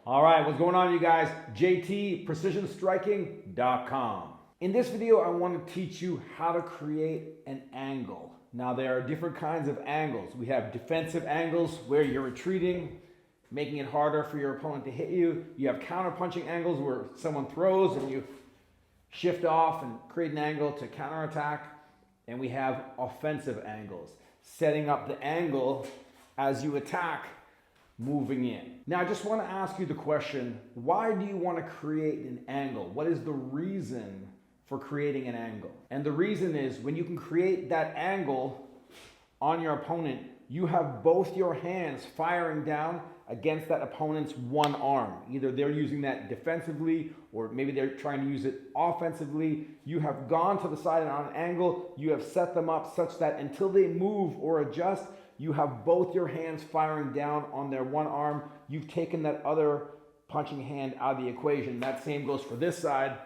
All right, what's going on, you guys? JTPrecisionStriking.com. In this video, I want to teach you how to create an angle. Now, there are different kinds of angles. We have defensive angles where you're retreating, making it harder for your opponent to hit you. You have counter-punching angles where someone throws and you shift off and create an angle to counterattack. And we have offensive angles, setting up the angle as you attack, moving in. Now, I just want to ask you the question, why do you want to create an angle? What is the reason for creating an angle? And the reason is when you can create that angle on your opponent, you have both your hands firing down against that opponent's one arm. Either they're using that defensively or maybe they're trying to use it offensively. You have gone to the side and on an angle, you have set them up such that until they move or adjust, you have both your hands firing down on their one arm. You've taken that other punching hand out of the equation. That same goes for this side.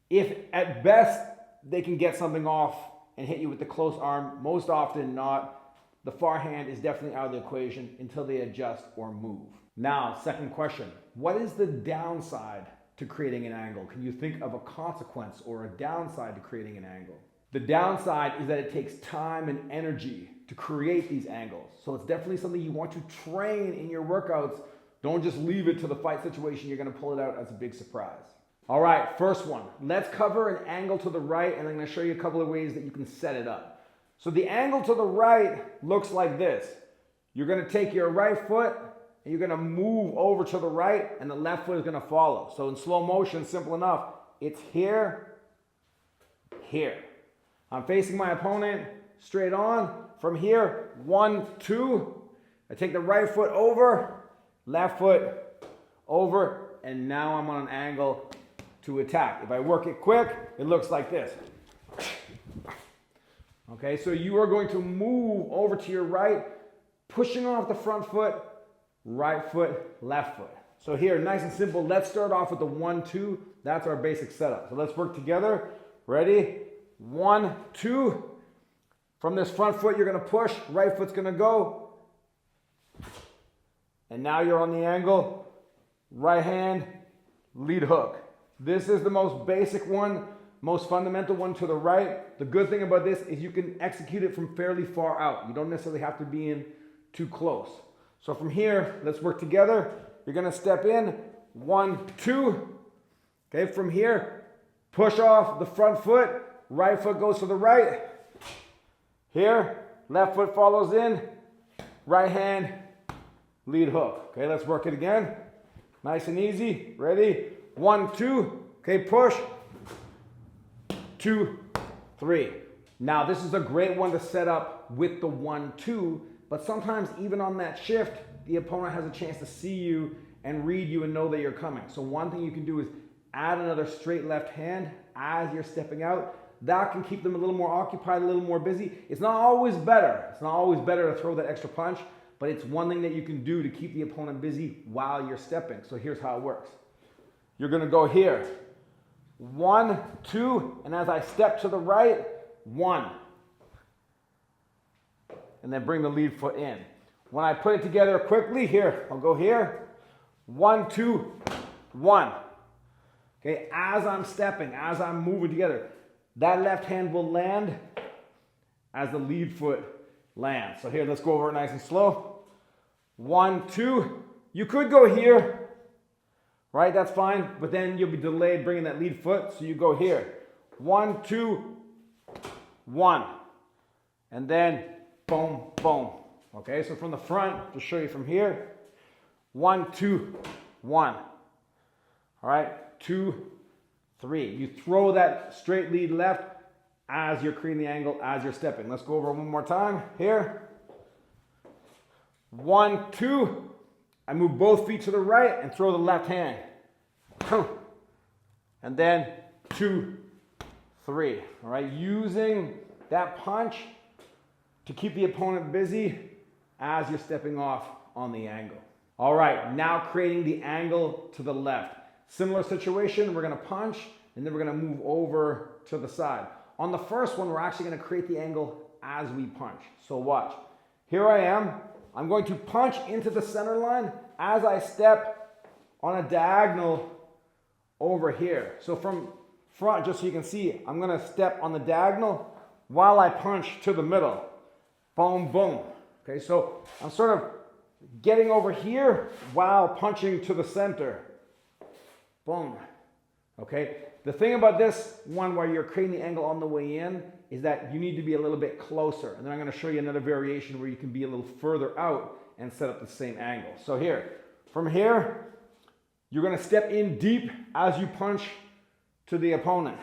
If at best they can get something off and hit you with the close arm, most often not, the far hand is definitely out of the equation until they adjust or move. Now, second question, what is the downside to creating an angle? Can you think of a consequence or a downside to creating an angle? The downside is that it takes time and energy to create these angles. So it's definitely something you want to train in your workouts. Don't just leave it to the fight situation. You're gonna pull it out as a big surprise. All right, first one. Let's cover an angle to the right, and I'm gonna show you a couple of ways that you can set it up. So the angle to the right looks like this. You're gonna take your right foot, and you're gonna move over to the right, and the left foot is gonna follow. So in slow motion, simple enough, it's here, here. I'm facing my opponent, straight on. From here, 1, 2. I take the right foot over, left foot over, and now I'm on an angle to attack. If I work it quick, it looks like this. Okay, so you are going to move over to your right, pushing off the front foot, right foot, left foot. So here, nice and simple, let's start off with the 1, 2. That's our basic setup. So let's work together. Ready? 1, 2. From this front foot, you're gonna push, right foot's gonna go. And now you're on the angle, right hand, lead hook. This is the most basic one, most fundamental one to the right. The good thing about this is you can execute it from fairly far out. You don't necessarily have to be in too close. So from here, let's work together. You're gonna step in, 1, 2. Okay, from here, push off the front foot, right foot goes to the right. Here, left foot follows in, right hand, lead hook. Okay, let's work it again. Nice and easy. Ready? 1, 2. Okay, push. 2, 3. Now, this is a great one to set up with the 1, 2, but sometimes even on that shift, the opponent has a chance to see you and read you and know that you're coming. So one thing you can do is add another straight left hand as you're stepping out. That can keep them a little more occupied, a little more busy. It's not always better. It's not always better to throw that extra punch, but it's one thing that you can do to keep the opponent busy while you're stepping. So here's how it works. You're gonna go here. 1, 2, and as I step to the right, 1. And then bring the lead foot in. When I put it together quickly, here, I'll go here. 1, 2, 1. Okay, as I'm stepping, as I'm moving together, that left hand will land as the lead foot lands. So here, let's go over it nice and slow. 1, 2. You could go here, right? That's fine, but then you'll be delayed bringing that lead foot, so you go here. 1, 2, 1. And then boom, boom. Okay, so from the front, to show you from here. 1, 2, 1. All right, 2, 3. You throw that straight lead left as you're creating the angle, as you're stepping. Let's go over it one more time. Here. 1, 2. I move both feet to the right and throw the left hand. And then 2, 3. All right, using that punch to keep the opponent busy as you're stepping off on the angle. All right, now creating the angle to the left. Similar situation, we're gonna punch, and then we're gonna move over to the side. On the first one, we're actually gonna create the angle as we punch. So watch. Here I am. I'm going to punch into the center line. As I step, on a diagonal over here. So from front, just so you can see, I'm gonna step on the diagonal while I punch to the middle. Boom, boom. Okay, so I'm sort of getting over here while punching to the center. Boom. Okay, the thing about this one where you're creating the angle on the way in is that you need to be a little bit closer. And then I'm going to show you another variation where you can be a little further out and set up the same angle. So here, from here, you're going to step in deep as you punch to the opponent.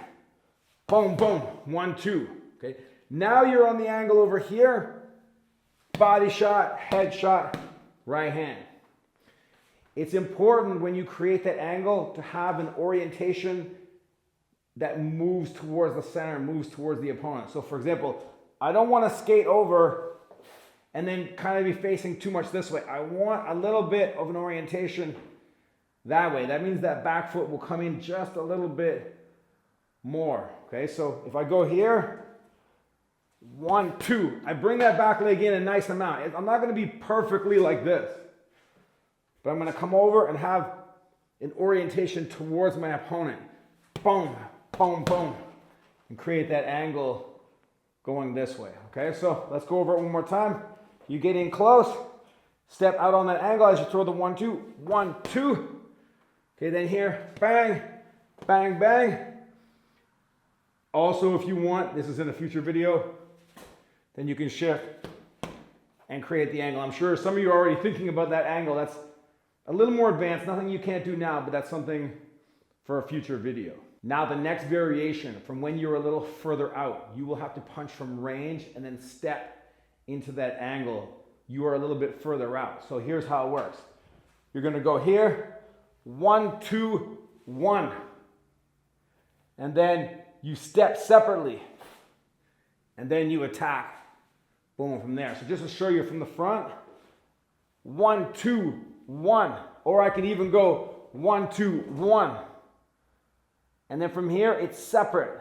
Boom, boom, 1, 2. Okay, now you're on the angle over here. Body shot, head shot, right hand. It's important when you create that angle to have an orientation that moves towards the center, moves towards the opponent. So for example, I don't want to skate over and then kind of be facing too much this way. I want a little bit of an orientation that way. That means that back foot will come in just a little bit more. Okay, so if I go here, 1, 2, I bring that back leg in a nice amount. I'm not going to be perfectly like this, but I'm going to come over and have an orientation towards my opponent. Boom, boom, boom, and create that angle going this way. Okay, so let's go over it one more time. You get in close, step out on that angle as you throw the 1, 2, 1, 2. Okay, then here, bang, bang, bang. Also, if you want, this is in a future video, then you can shift and create the angle. I'm sure some of you are already thinking about that angle. That's a little more advanced, nothing you can't do now, but that's something for a future video. Now the next variation, from when you're a little further out, you will have to punch from range and then step into that angle. You are a little bit further out. So here's how it works. You're gonna go here, 1, 2, 1. And then you step separately. And then you attack. Boom, from there. So just to show you from the front, 1, 2, 1. Or I can even go 1, 2, 1. And then from here, it's separate.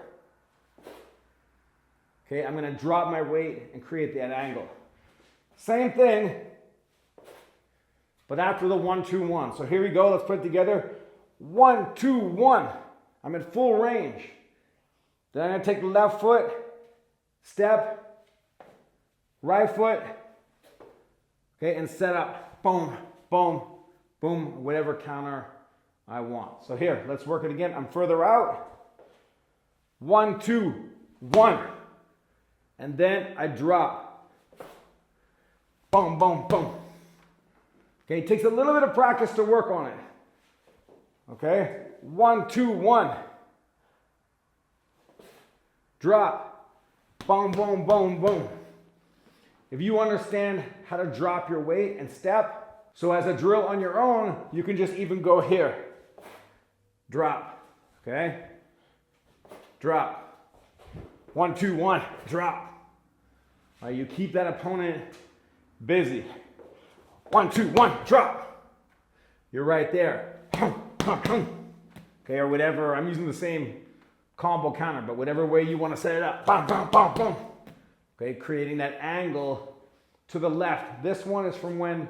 Okay, I'm going to drop my weight and create that angle. Same thing, but after the 1, 2, 1. So here we go. Let's put it together. 1, 2, 1. I'm at full range. Then I'm going to take the left foot, step, right foot, okay, and set up. Boom, boom, boom, whatever counter I want. So here, let's work it again. I'm further out. 1, 2, 1. And then I drop. Boom, boom, boom. Okay, it takes a little bit of practice to work on it. Okay, 1, 2, 1. Drop. Boom, boom, boom, boom. If you understand how to drop your weight and step, so as a drill on your own, you can just even go here. Drop. Okay? Drop. 1, 2, 1. Drop. All right, you keep that opponent busy. 1, 2, 1. Drop. You're right there. Okay, or whatever. I'm using the same combo counter, but whatever way you want to set it up. Boom, boom, boom, boom. Okay, creating that angle to the left. This one is from when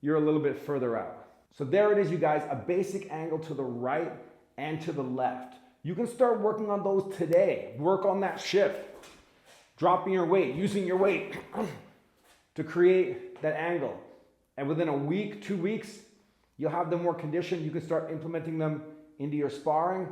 you're a little bit further out. So there it is, you guys, a basic angle to the right and to the left. You can start working on those today. Work on that shift. Dropping your weight, using your weight to create that angle. And within a week, 2 weeks, you'll have them more conditioned. You can start implementing them into your sparring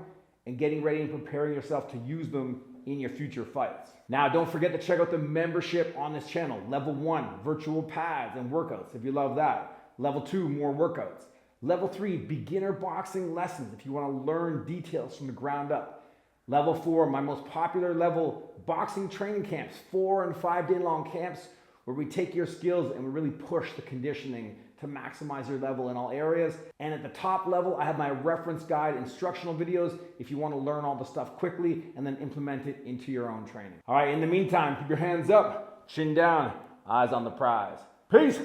and getting ready and preparing yourself to use them in your future fights. Now, don't forget to check out the membership on this channel. Level 1, virtual pads and workouts, if you love that. Level 2, more workouts. Level 3, beginner boxing lessons, if you want to learn details from the ground up. Level 4, my most popular level, boxing training camps, 4 and 5 day long camps where we take your skills and we really push the conditioning to maximize your level in all areas. And at the top level, I have my reference guide instructional videos if you want to learn all the stuff quickly and then implement it into your own training. All right, in the meantime, keep your hands up, chin down, eyes on the prize. Peace.